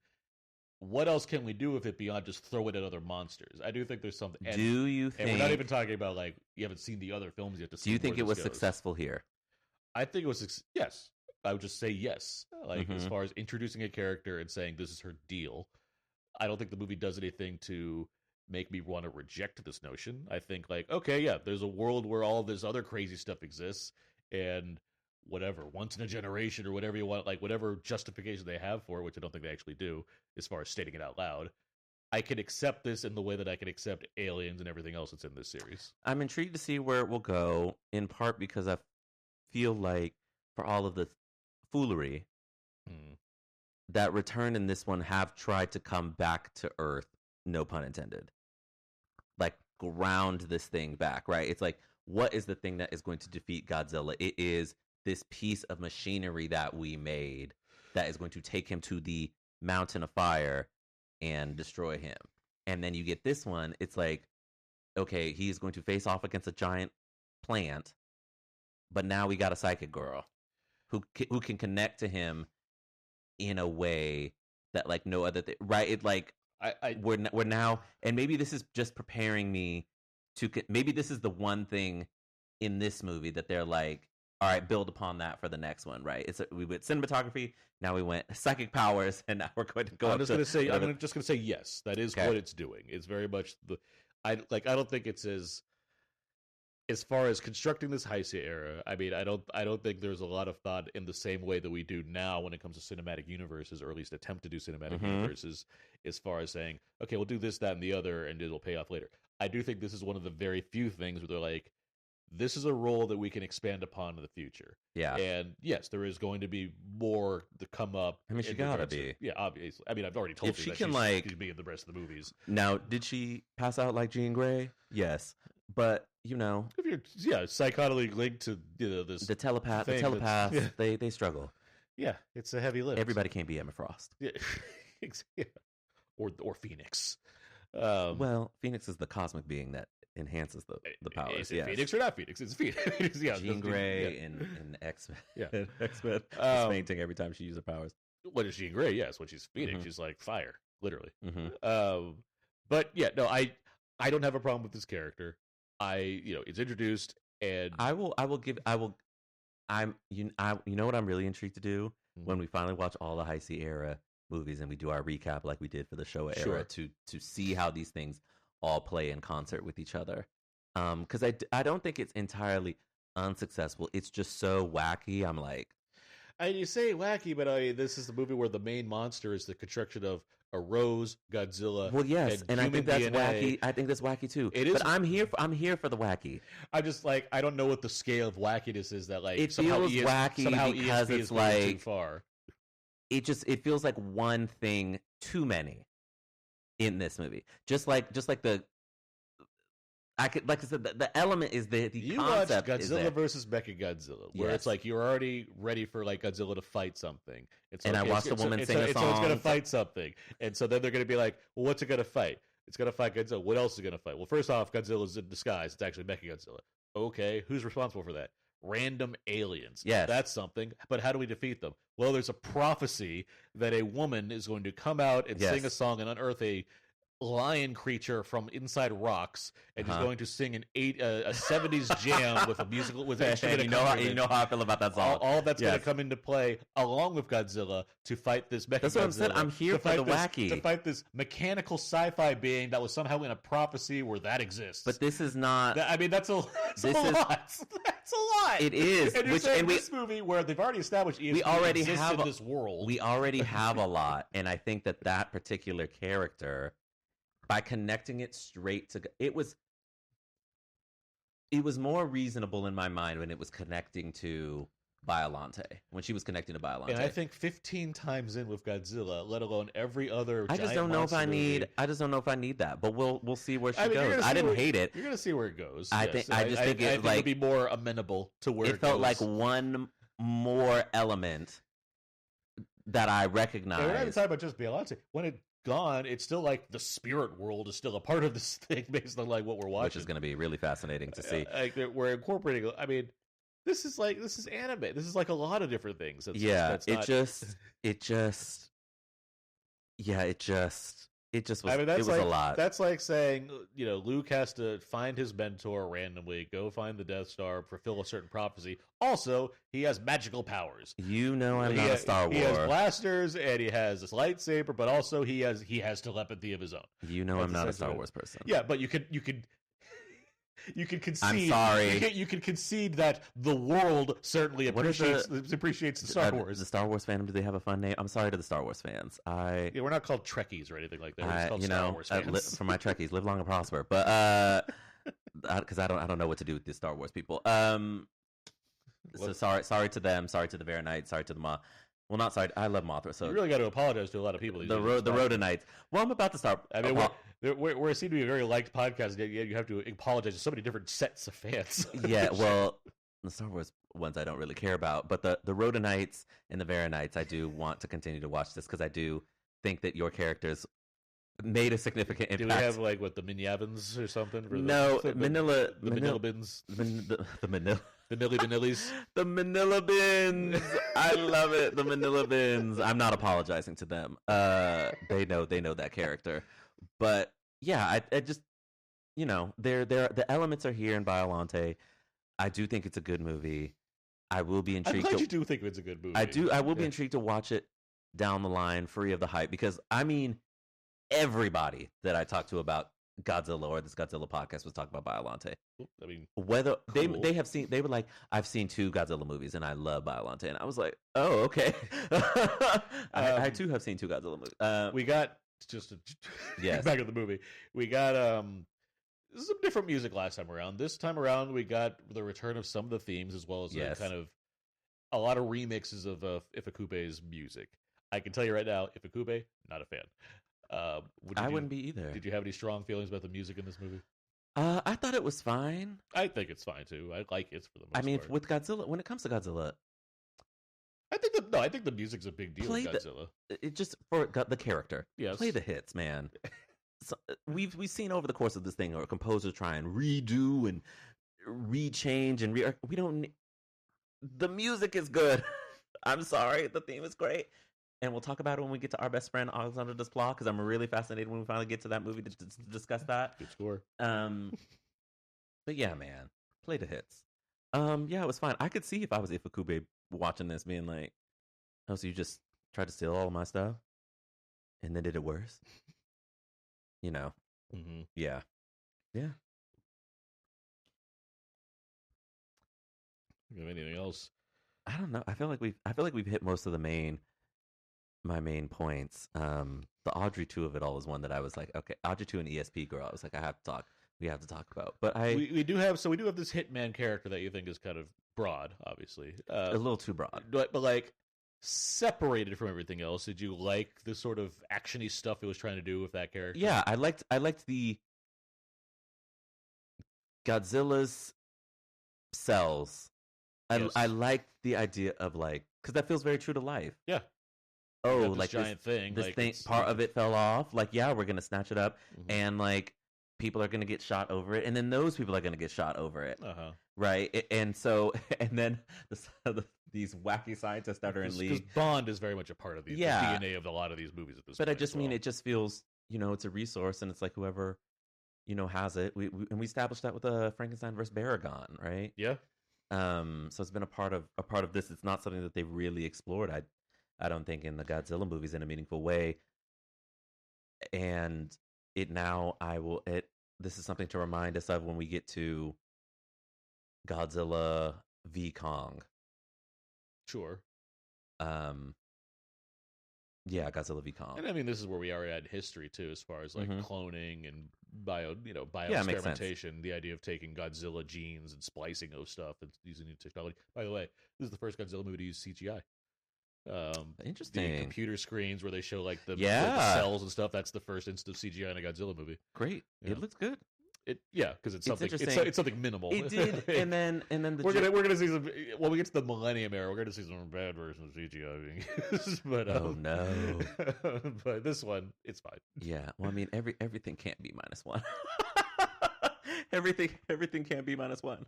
[SPEAKER 2] What else can we do with it beyond just throw it at other monsters? I do think there's something. And,
[SPEAKER 1] do you think?
[SPEAKER 2] And we're not even talking about like you haven't seen the other films yet. To see
[SPEAKER 1] do you think it was successful here?
[SPEAKER 2] I think it was. Yes, I would just say yes. Like as far as introducing a character and saying this is her deal, I don't think the movie does anything to make me want to reject this notion. I think like, okay, yeah, there's a world where all this other crazy stuff exists, and whatever, once in a generation or whatever you want, like whatever justification they have for it, which I don't think they actually do, as far as stating it out loud, I can accept this in the way that I can accept Aliens and everything else that's in this series.
[SPEAKER 1] I'm intrigued to see where it will go, in part because I feel like for all of the foolery, that Return and this one have tried to come back to Earth, no pun intended. Like, ground this thing back, right? It's like, what is the thing that is going to defeat Godzilla? It is this piece of machinery that we made that is going to take him to the mountain of fire and destroy him. And then you get this one, it's like, okay, he's going to face off against a giant plant, but now we got a psychic girl who can connect to him in a way that like no other thing, right? It like, we're now, and maybe this is just preparing me to. Maybe this is the one thing in this movie that they're like, all right, build upon that for the next one, right? We went cinematography, now we went psychic powers, and now we're going to go.
[SPEAKER 2] I'm just going to say yes. That is what it's doing. It's very much I don't think it's as far as constructing this Heisei era. I mean, I don't think there's a lot of thought in the same way that we do now when it comes to cinematic universes, or at least attempt to do cinematic universes, as far as saying, okay, we'll do this, that, and the other, and it'll pay off later. I do think this is one of the very few things where they're like, this is a role that we can expand upon in the future. Yeah. And yes, there is going to be more to come up.
[SPEAKER 1] I mean, she gotta be.
[SPEAKER 2] Yeah, obviously. I mean, I've already told you that she's be in the rest of the movies.
[SPEAKER 1] Now, did she pass out like Jean Grey? Yes. But, you know.
[SPEAKER 2] If you're, psychotically linked to this.
[SPEAKER 1] The telepaths, they struggle.
[SPEAKER 2] Yeah, it's a heavy lift.
[SPEAKER 1] Everybody can't be Emma Frost.
[SPEAKER 2] Yeah. Or Phoenix.
[SPEAKER 1] Well, Phoenix is the cosmic being that enhances the powers.
[SPEAKER 2] Is it Phoenix or not Phoenix? It's Phoenix.
[SPEAKER 1] Jean Grey and X-Men. Yeah. X-Men. Fainting every time she uses her powers.
[SPEAKER 2] What is Jean Grey? Yes, when she's Phoenix, she's like fire, literally. But yeah, no, I don't have a problem with this character. It's introduced, and
[SPEAKER 1] you know what I'm really intrigued to do when we finally watch all the Heisei Era movies and we do our recap like we did for the Showa era to see how these things all play in concert with each other. Because I don't think it's entirely unsuccessful. It's just so wacky. I'm like,
[SPEAKER 2] and you say wacky, but this is the movie where the main monster is the construction of a rose, Godzilla.
[SPEAKER 1] Well, yes, and I think that's DNA. Wacky. I think that's wacky too.
[SPEAKER 2] It is,
[SPEAKER 1] but I'm here for the wacky.
[SPEAKER 2] I just like I don't know what the scale of wackiness is that like
[SPEAKER 1] it feels wacky because it's like
[SPEAKER 2] too far.
[SPEAKER 1] It feels like one thing too many in this movie. Just like the I said the element is the
[SPEAKER 2] you
[SPEAKER 1] concept
[SPEAKER 2] watch Godzilla
[SPEAKER 1] is
[SPEAKER 2] versus Mechagodzilla, where it's like you're already ready for like Godzilla to fight something.
[SPEAKER 1] And I watched a woman sing a song.
[SPEAKER 2] So it's going to fight something, and so then they're going to be like, "Well, what's it going to fight? It's going to fight Godzilla. What else is it going to fight? Well, first off, Godzilla's in disguise. It's actually Mechagodzilla. Okay, who's responsible for that? Random aliens.
[SPEAKER 1] Yes.
[SPEAKER 2] That's something. But how do we defeat them? Well, there's a prophecy that a woman is going to come out and sing a song and unearth a lion creature from inside rocks, and he's
[SPEAKER 1] Uh-huh.
[SPEAKER 2] going to sing a 70s jam with a musical with an instrument
[SPEAKER 1] you know
[SPEAKER 2] accompaniment.
[SPEAKER 1] how I feel about that song.
[SPEAKER 2] All of that's going
[SPEAKER 1] Yes.
[SPEAKER 2] to come into play along with Godzilla to fight this Mechagodzilla.
[SPEAKER 1] That's what I'm saying. I'm here
[SPEAKER 2] to
[SPEAKER 1] for
[SPEAKER 2] fight
[SPEAKER 1] the
[SPEAKER 2] this-
[SPEAKER 1] wacky.
[SPEAKER 2] To fight this mechanical sci-fi being that was somehow in a prophecy where that exists.
[SPEAKER 1] But this is not.
[SPEAKER 2] I mean, that's a lot.
[SPEAKER 1] This is-
[SPEAKER 2] That's a lot.
[SPEAKER 1] It is.
[SPEAKER 2] And you're
[SPEAKER 1] Which
[SPEAKER 2] saying
[SPEAKER 1] and we
[SPEAKER 2] this movie where they've already established ESP
[SPEAKER 1] we already
[SPEAKER 2] exists
[SPEAKER 1] have
[SPEAKER 2] in this world.
[SPEAKER 1] we already have a lot, and I think that particular character, by connecting it straight to it was more reasonable in my mind when it was connecting to Biollante, when she was connecting to Biollante.
[SPEAKER 2] And I think 15 times in with Godzilla, let alone every other.
[SPEAKER 1] I just don't know if I need. I just don't know if I need that. But we'll see where she goes. I didn't hate it.
[SPEAKER 2] You're gonna see where it goes.
[SPEAKER 1] I
[SPEAKER 2] yes.
[SPEAKER 1] think. I just think it like
[SPEAKER 2] it'll be more amenable to where
[SPEAKER 1] it felt
[SPEAKER 2] goes.
[SPEAKER 1] like one more element that I
[SPEAKER 2] And we're not even
[SPEAKER 1] recognize.
[SPEAKER 2] talking about just Biollante. When it's gone, it's still like the spirit world is still a part of this thing based on like what we're watching,
[SPEAKER 1] Which is going to be really fascinating to see.
[SPEAKER 2] Like we're incorporating. I mean, this is anime. This is like a lot of different things. That's
[SPEAKER 1] It
[SPEAKER 2] not-
[SPEAKER 1] just was.
[SPEAKER 2] I mean,
[SPEAKER 1] It was a lot.
[SPEAKER 2] That's like saying, Luke has to find his mentor randomly, go find the Death Star, fulfill a certain prophecy. Also, he has magical powers.
[SPEAKER 1] You know, I'm not a Star
[SPEAKER 2] He has
[SPEAKER 1] Wars.
[SPEAKER 2] blasters and he has this lightsaber, but also he has telepathy of his own.
[SPEAKER 1] You know,
[SPEAKER 2] That's
[SPEAKER 1] I'm not a
[SPEAKER 2] essentially
[SPEAKER 1] Star
[SPEAKER 2] it.
[SPEAKER 1] Wars person.
[SPEAKER 2] Yeah, but you could concede.
[SPEAKER 1] I'm sorry.
[SPEAKER 2] You could concede that the world certainly
[SPEAKER 1] What is
[SPEAKER 2] appreciates the Star Wars.
[SPEAKER 1] The Star Wars fandom. Do they have a fun name? I'm sorry to the Star Wars fans.
[SPEAKER 2] Yeah, we're not called Trekkies or anything like that. We're just called Star Wars fans.
[SPEAKER 1] For my Trekkies, live long and prosper. But because I don't know what to do with the Star Wars people. So sorry to them. Sorry to the Varanites. Sorry to the Moth. Well, not sorry. I love Mothra. So
[SPEAKER 2] You really got to apologize to a lot of people.
[SPEAKER 1] the Rhodanites. Well, I'm about to start.
[SPEAKER 2] I mean, we're seem to be a very liked podcast. Yet you have to apologize to so many different sets of fans.
[SPEAKER 1] Yeah, well, the Star Wars ones I don't really care about, but the Rhodanites and the Varanites, I do want to continue to watch this because I do think that your characters made a significant
[SPEAKER 2] Do
[SPEAKER 1] impact.
[SPEAKER 2] we have like what the Minyavans or something? For
[SPEAKER 1] No,
[SPEAKER 2] the
[SPEAKER 1] Manila,
[SPEAKER 2] Manila bins,
[SPEAKER 1] the Manila.
[SPEAKER 2] the Nilly Vanillies.
[SPEAKER 1] The Manila bins. I love it. The Manila bins. I'm not apologizing to them. They know that character. But yeah, I just they're the elements are here in Biollante. I do think it's a good movie. I will be
[SPEAKER 2] I'm
[SPEAKER 1] intrigued.
[SPEAKER 2] glad you do think it's a good movie.
[SPEAKER 1] I do. I will be
[SPEAKER 2] Yeah.
[SPEAKER 1] intrigued to watch it down the line, free of the hype, because I mean, everybody that I talked to about Godzilla or this Godzilla podcast was talking about Biollante.
[SPEAKER 2] I mean,
[SPEAKER 1] Whether
[SPEAKER 2] Cool.
[SPEAKER 1] they were like, I've seen 2 Godzilla movies and I love Biollante, and I was like, oh, okay. I too have seen 2 Godzilla movies.
[SPEAKER 2] we got just to
[SPEAKER 1] Yes.
[SPEAKER 2] back to the movie. We got some different music last time around. This time around, we got the return of some of the themes as well as
[SPEAKER 1] Yes.
[SPEAKER 2] kind of a lot of remixes of Ifukube's music. I can tell you right now, Ifukube, not a fan.
[SPEAKER 1] I wouldn't be either.
[SPEAKER 2] Did you have any strong feelings about the music in this movie?
[SPEAKER 1] I thought it was fine.
[SPEAKER 2] I think it's fine too. I like it for the most
[SPEAKER 1] I mean,
[SPEAKER 2] part.
[SPEAKER 1] with Godzilla, when it comes to Godzilla,
[SPEAKER 2] I think the music's a big deal
[SPEAKER 1] Play
[SPEAKER 2] with Godzilla.
[SPEAKER 1] it just for the character.
[SPEAKER 2] Yes.
[SPEAKER 1] Play the hits, man. So, we've seen over the course of this thing, or composers try and redo and rechange and we don't. The music is good. I'm sorry, the theme is great, and we'll talk about it when we get to Our Best Friend Alexander Desplat, because I'm really fascinated when we finally get to that movie to discuss that.
[SPEAKER 2] Good score.
[SPEAKER 1] But yeah, man, play the hits. Yeah, it was fine. I could see if I was Ifukube watching this, being like, "Oh, so you just tried to steal all of my stuff, and then did it worse?"
[SPEAKER 2] Mm-hmm.
[SPEAKER 1] Yeah.
[SPEAKER 2] You have anything else?
[SPEAKER 1] I don't know. I feel like we've hit most of my main points. The Audrey 2 of it all is one that I was like, okay, Audrey 2 and ESP girl. I was like, we have to talk about. But
[SPEAKER 2] We do have this hitman character that you think is kind of broad, obviously.
[SPEAKER 1] a little too broad.
[SPEAKER 2] But like separated from everything else, did you like the sort of actiony stuff it was trying to do with that character?
[SPEAKER 1] Yeah, I liked the Godzilla's cells.
[SPEAKER 2] Yes.
[SPEAKER 1] I liked the idea of like, because that feels very true to life.
[SPEAKER 2] Yeah.
[SPEAKER 1] Oh,
[SPEAKER 2] You got this
[SPEAKER 1] like
[SPEAKER 2] giant thing.
[SPEAKER 1] this
[SPEAKER 2] like,
[SPEAKER 1] thing,
[SPEAKER 2] it's-
[SPEAKER 1] part of it fell off. Like, yeah, we're gonna snatch it up,
[SPEAKER 2] Mhm.
[SPEAKER 1] and like people are gonna get shot over it, and then those people are gonna get shot over it,
[SPEAKER 2] Uh-huh.
[SPEAKER 1] right? And so, and then these wacky scientists that are in
[SPEAKER 2] Because
[SPEAKER 1] league.
[SPEAKER 2] Bond is very much a part of the
[SPEAKER 1] Yeah.
[SPEAKER 2] DNA of a lot of these movies at this
[SPEAKER 1] But
[SPEAKER 2] point.
[SPEAKER 1] I just
[SPEAKER 2] as
[SPEAKER 1] mean
[SPEAKER 2] well.
[SPEAKER 1] it just feels it's a resource, and it's like whoever has it. We established that with Frankenstein versus Baragon, right?
[SPEAKER 2] Yeah.
[SPEAKER 1] So it's been a part of this. It's not something that they've really explored. I don't think in the Godzilla movies in a meaningful way. And this is something to remind us of when we get to Godzilla v Kong.
[SPEAKER 2] Sure.
[SPEAKER 1] Yeah, Godzilla v Kong.
[SPEAKER 2] And I mean, this is where we are at in history too, as far as like cloning and bio experimentation. The idea of taking Godzilla genes and splicing those stuff and using new technology. By the way, this is the first Godzilla movie to use CGI.
[SPEAKER 1] Interesting.
[SPEAKER 2] The computer screens where they show like the cells and stuff. That's the first instance of CGI in a Godzilla movie.
[SPEAKER 1] Great. Yeah. It looks good.
[SPEAKER 2] Because it's something. It's something minimal.
[SPEAKER 1] It did, and then
[SPEAKER 2] we're gonna see some. When we get to the Millennium Era, we're gonna see some bad versions of CGI being used. But
[SPEAKER 1] oh no!
[SPEAKER 2] But this one, it's fine.
[SPEAKER 1] Yeah. Well, I mean, everything can't be -1. everything can't be -1.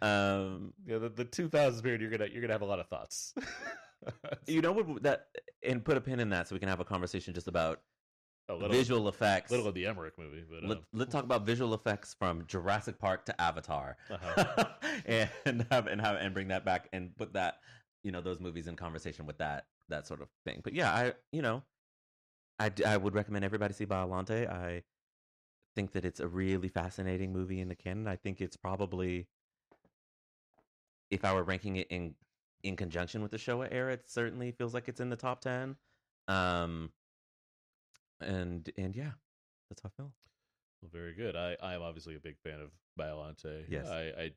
[SPEAKER 2] The 2000s period, you're gonna have a lot of thoughts.
[SPEAKER 1] And put a pin in that so we can have a conversation just about visual effects.
[SPEAKER 2] Little of the Emmerich movie, but
[SPEAKER 1] let's talk about visual effects from Jurassic Park to Avatar, and bring that back and put that those movies in conversation with that sort of thing. But yeah, I would recommend everybody see Biollante. I think that it's a really fascinating movie in the canon. I think it's probably, if I were ranking it in conjunction with the Showa era, it certainly feels like it's in the top 10. And yeah, that's how I feel.
[SPEAKER 2] Well, very good. I am obviously a big fan of Biollante.
[SPEAKER 1] Yes.
[SPEAKER 2] I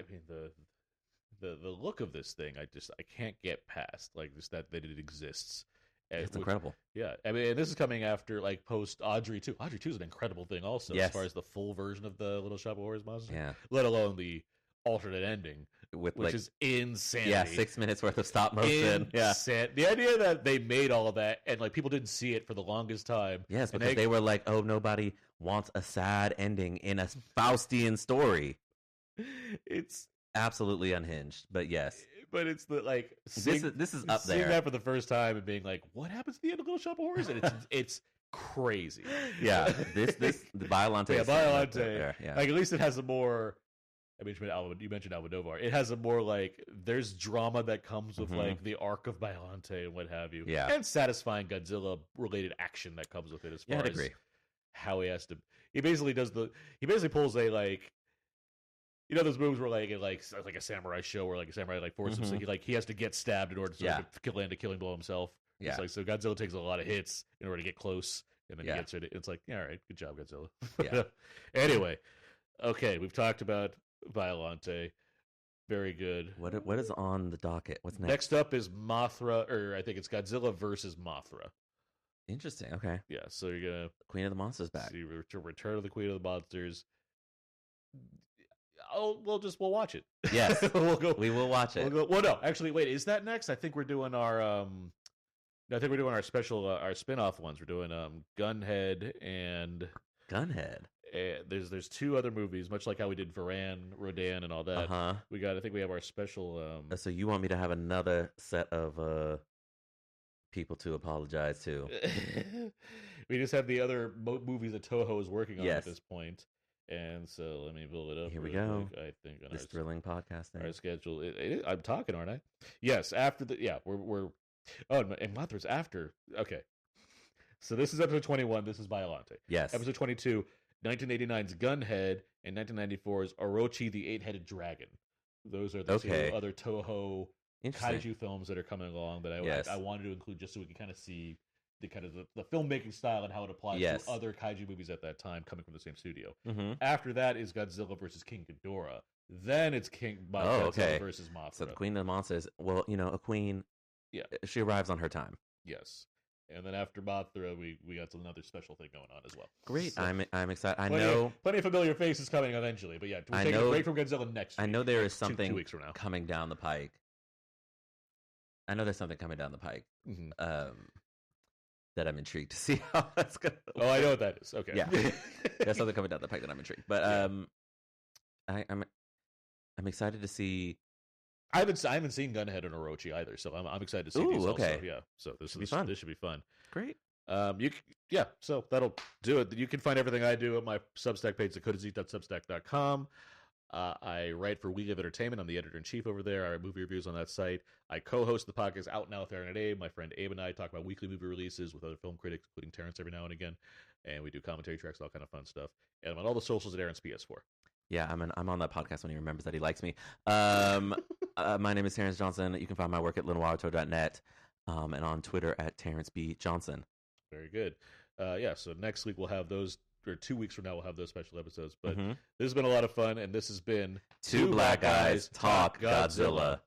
[SPEAKER 2] mean the look of this thing, I can't get past, like, just that it exists.
[SPEAKER 1] It's incredible.
[SPEAKER 2] Yeah, I mean, this is coming after like post Audrey 2. Audrey 2 is an incredible thing also, as far as the full version of the Little Shop of Horrors monster.
[SPEAKER 1] Yeah.
[SPEAKER 2] Let alone the alternate ending, which is insanity.
[SPEAKER 1] Yeah, 6 minutes worth of stop motion. Yeah,
[SPEAKER 2] the idea that they made all of that and like people didn't see it for the longest time.
[SPEAKER 1] Yes, because they were like, "Oh, nobody wants a sad ending in a Faustian story."
[SPEAKER 2] It's
[SPEAKER 1] absolutely unhinged, but yes.
[SPEAKER 2] But it's the like
[SPEAKER 1] this is up there.
[SPEAKER 2] Seeing that for the first time and being like, "What happens at the end of Little Shop of Horrors?" And it's crazy.
[SPEAKER 1] Yeah, the Biollante.
[SPEAKER 2] Yeah, Biollante. Yeah, like at least it has a more. I mean, you mentioned Almodovar. It has a more like there's drama that comes with like the arc of Biollante and what have you.
[SPEAKER 1] Yeah,
[SPEAKER 2] and satisfying Godzilla related action that comes with it as far
[SPEAKER 1] I'd
[SPEAKER 2] as
[SPEAKER 1] agree.
[SPEAKER 2] How he has to. He basically pulls a like. Those moves where like a samurai show where like a samurai like forces him, he has to get stabbed in order to land a killing blow himself.
[SPEAKER 1] Yeah.
[SPEAKER 2] It's like, so Godzilla takes a lot of hits in order to get close, and then he gets it. It's like, all right, good job, Godzilla.
[SPEAKER 1] Yeah.
[SPEAKER 2] Anyway, okay, we've talked about Biollante. Very good.
[SPEAKER 1] What is on the docket? What's next?
[SPEAKER 2] Next up is Mothra, or I think it's Godzilla versus Mothra.
[SPEAKER 1] Interesting. Okay.
[SPEAKER 2] Yeah, so you're gonna
[SPEAKER 1] Queen of the Monsters back.
[SPEAKER 2] See Return of the Queen of the Monsters. Oh, we'll watch it.
[SPEAKER 1] Yes, we will watch it.
[SPEAKER 2] Well, no, actually, wait, is that next? I think we're doing our special our spin-off ones. We're doing Gunhead and
[SPEAKER 1] Gunhead.
[SPEAKER 2] There's two other movies, much like how we did Varan, Rodan, and all that. I think we have our special.
[SPEAKER 1] So you want me to have another set of people to apologize to?
[SPEAKER 2] We just have the other movies that Toho is working on at this point. And so let me build it up.
[SPEAKER 1] Here we go.
[SPEAKER 2] I think on
[SPEAKER 1] this thrilling podcasting.
[SPEAKER 2] Our schedule. I'm talking, aren't I? Yes. After we're. Oh, and Mothra's after. Okay. So this is episode 21. This is Biollante.
[SPEAKER 1] Yes.
[SPEAKER 2] Episode 22. 1989's Gunhead and 1994's Orochi the Eight-Headed Dragon. Those are the two other Toho kaiju films that are coming along that I wanted to include just so we can kind of see the filmmaking style and how it applies to other kaiju movies at that time coming from the same studio. After that is Godzilla versus King Ghidorah. Then it's Godzilla versus Mothra.
[SPEAKER 1] So the Queen of the Monsters. Well, a queen. Yeah, she arrives on her time.
[SPEAKER 2] Yes, and then after Mothra, we got another special thing going on as well.
[SPEAKER 1] Great, so, I'm excited.
[SPEAKER 2] Plenty of familiar faces coming eventually, but yeah, we're taking a break from Godzilla next week.
[SPEAKER 1] I know there is something
[SPEAKER 2] 2 weeks from now
[SPEAKER 1] coming down the pike. I know there's something coming down the pike. That I'm intrigued to see how that's going to
[SPEAKER 2] Oh, I know what that is. Okay.
[SPEAKER 1] Yeah. There's something coming down the pike that I'm intrigued. But I'm excited to see.
[SPEAKER 2] I haven't seen Gunhead and Orochi either, so I'm excited to see these also. Yeah. So this should be fun.
[SPEAKER 1] Great.
[SPEAKER 2] yeah, so that'll do it. You can find everything I do at my Substack page, dakotazeek.substack.com. I write for We Live Entertainment. I'm the editor-in-chief over there. I write movie reviews on that site. I co-host the podcast Out Now with Aaron and Abe. My friend Abe and I talk about weekly movie releases with other film critics, including Terrence every now and again. And we do commentary tracks, all kind of fun stuff. And I'm on all the socials at Aaron's PS4.
[SPEAKER 1] Yeah, I'm on that podcast when he remembers that he likes me. My name is Terrence Johnson. You can find my work at lenoirauto.net and on Twitter at Terrence B. Johnson.
[SPEAKER 2] Very good. So next week we'll have those, or 2 weeks from now we'll have those special episodes. But this has been a lot of fun, and this has been
[SPEAKER 1] Two Black Guys Talk Godzilla.